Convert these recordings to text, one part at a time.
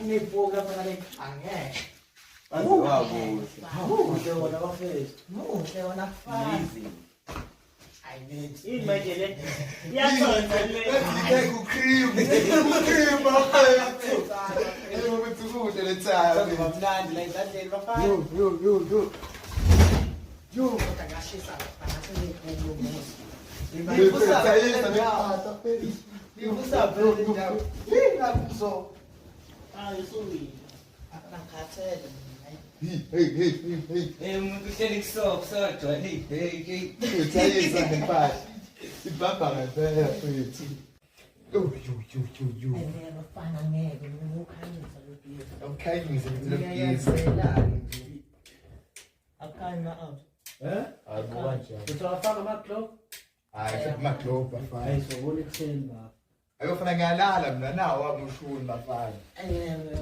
Nibuka pala angeke. Muhle wona bafethu. Muhle wona kufana. Imagine. Yakhona le. Ngeke ucream. Ucream bafethu. Ukuthi le time. Bamnandi la izandleni bafana. Yo, utangashisa bafana senikhulu. Hey, umuntu uhleli kusodwa hey. Uthayisa ngempahla. Ibamba ngempela mfethu. Yo. Bafana ngeke ukukhanyisa lokuyiza. Awukhanyise Ngiyazela. Akhanya out. Ayibuka njalo. Utawafaka ama-globe? Hayi, ama-globe bafana. Hayi, sobona ekuseni baba. Ayofana ngiyalala mina nawo wami ushuni bafana.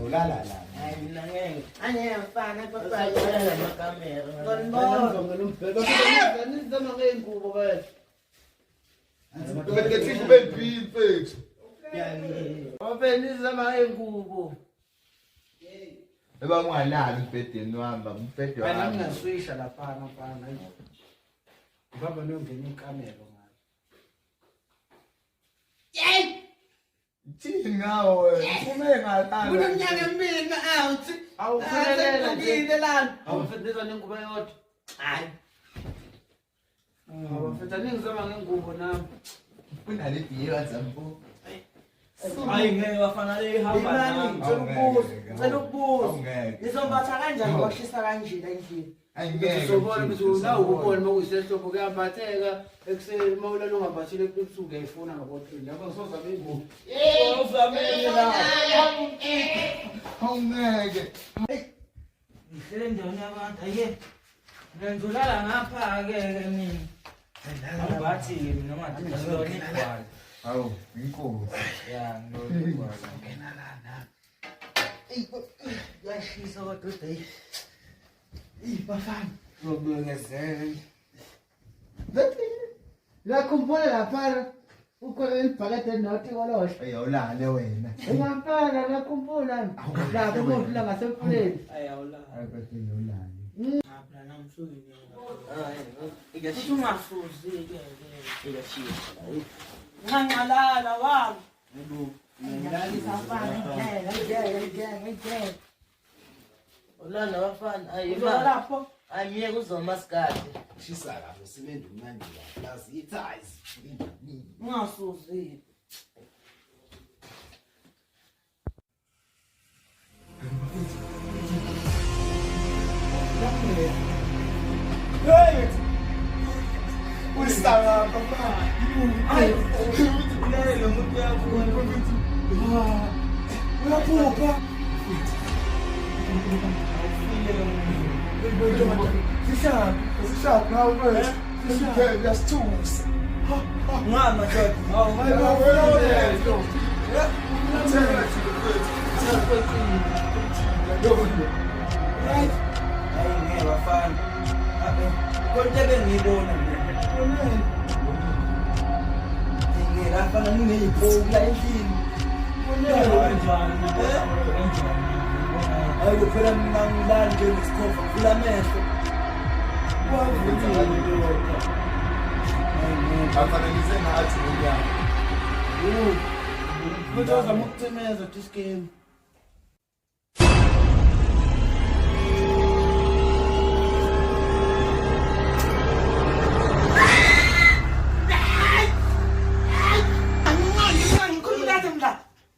Ulala la. Hayi, mina ngeke. Angeke mfana bafana namakamera. Ngibona nizama ngey'ngubo wethu. Bethi kube impilo mfethu. Open nizama ngey'ngubo. Eba ungalali umbhedeni wami, umbhede wami. Wena ngingaswisha laphana mfana. Ubaba nongena ikamero ngalo. Thini ngawo wena? Ume ngalala. Kunomnyaka mina out. Awufunelela nje lana. Awufundisa nengubo yodwa. Hayi. Awufundisa ningizama ngengubo nami. Unale biya zambo. Hayi ngeke bafana le ihamba nami. Ngicela ukubuza. Nizombatha kanjani washisa kanje endlini? Angeke. Sobona ukuthi unawo ukubona mawuyisehlobo kuyambatheka ekuseni mawulala ungambathile ebusuku uyayifuna ngabothini. Yabo ngisoza bengubo. Uzamile la. Angeke. Ngihlele endaweni yabantu ayike. Ngenzulala ngapha ke mina. Angibathi mina manje ngiyona igwala. Hawu, inkomo. Ya, ngiyona igwala. Ngena lana. Yashisa kodwa hey. Bafana. Ngiyongezela. La kumpona lapha ukhona ibhakede nothi kolosho. Ayawulale wena. Ngiyafana la kumpona. La kumuntu la ngasefuleni. Ayawulala. Ayibethe ngiyolala. Ngapha namsuku ngeke. Uthi ungafuzi ke iyashiya. Nganqalala wami. Ulana bafana Ayima lapho. Amiye kuzomaskade. Shisa lapho simende umnandi la. Plus its Ungasuzi. Hey! Usala papa. Ay, lelo muntu yavuka. Uyaphuka. Sishap now first. Sishap, that's tools. Ngama ndoda. Hayi ngeke bafana. Konke bengibona mina. Ngeke bafana ningeyiphoki la endlini. Kanjani? Hayi phela mina ngilala nje ngisikhofa vula amehlo. Afanelise ngathi unyaka. Kuzoza ukucimeza this game.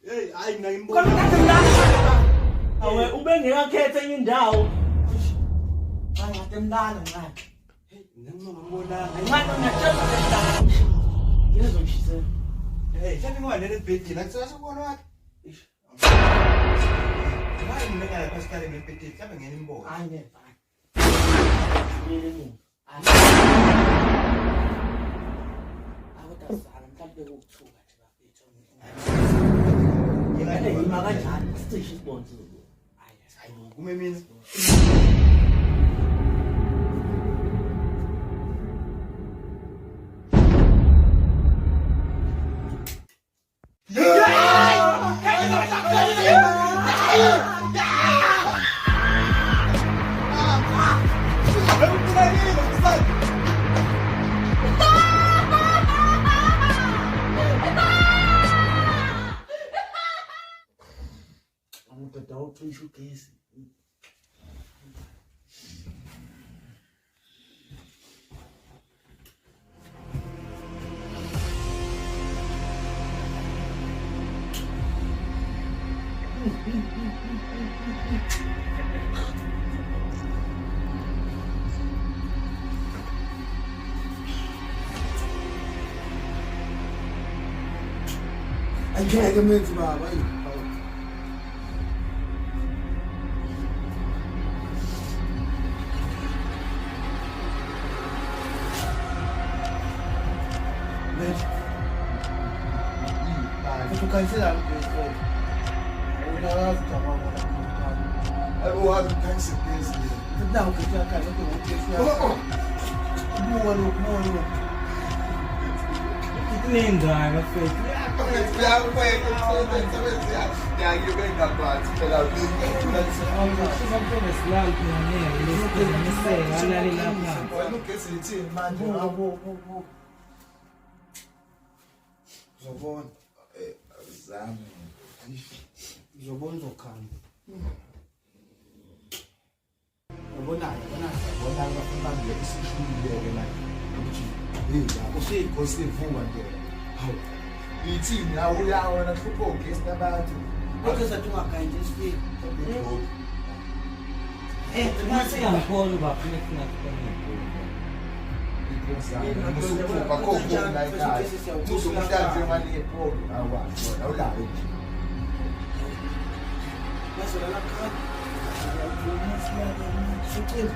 Hey, hayi ngayimbona. Awe ubengekakhetha enye indawo. Angade mlalo ngakhe. Ngingambona. Ngathi ngiyatshela ukuthi ngizomshisela. Hey, hlale ngoba nele ebhedini akusasa ubona wakhe. Ish. Hayi mina ngala pasikale ngebhedini, mhlawumbe ngene imbono. Hayi ngefana. Yini ni? Awudazana mhlawumbe ukuthuka nje bafethu. Yingane ima kanjani isicishe isibonzo. Hayi, kume mina. Yeah! ucisha ugesi. Angeke menzi baba hayi. Ukansela ngeke. Unawazi kama Everyone thanks against me. Não, que já cara do Boa. Que linda, meu filho. Uzobona uzokhamba. Ubonayo bafuna isishulileke la ukuthi yebo useyigosi evuka nje hawu ithini nawe uyawona hlupho ugesi abantu Porque sa tunga kain just speak. Masi ang call ba? Pinag-pinag musukupa koko naikaya musumudadze mali yepolo awasho awulayo Nasura la kadi. Sutil.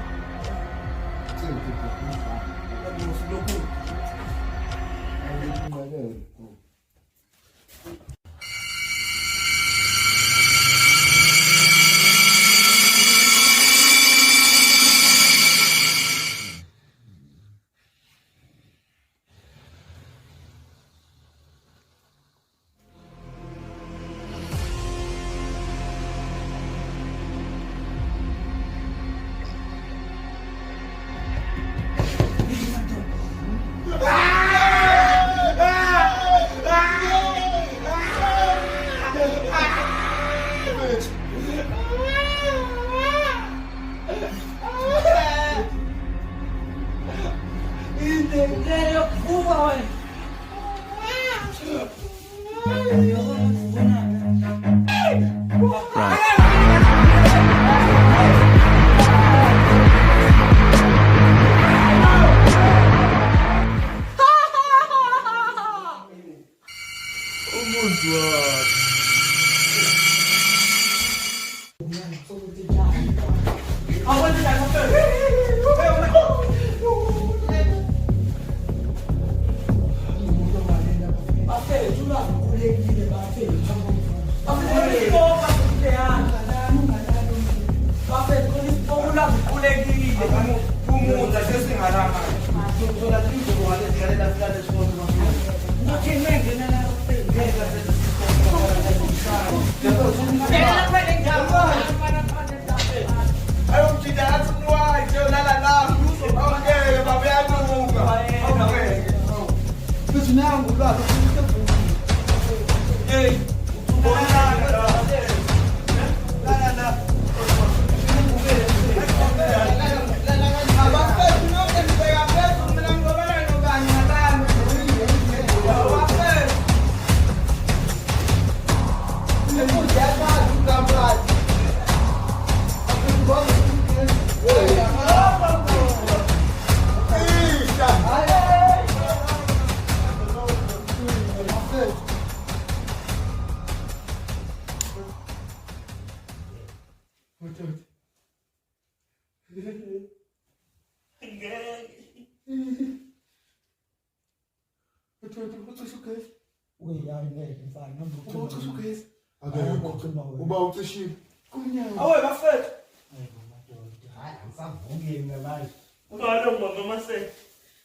Uba ucishile. Awe bafethu. Hayi angisavungile manje. Ungalo mama mase.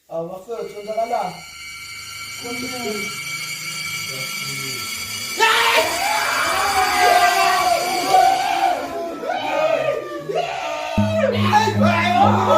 Abafethu kwenzakala. Hey!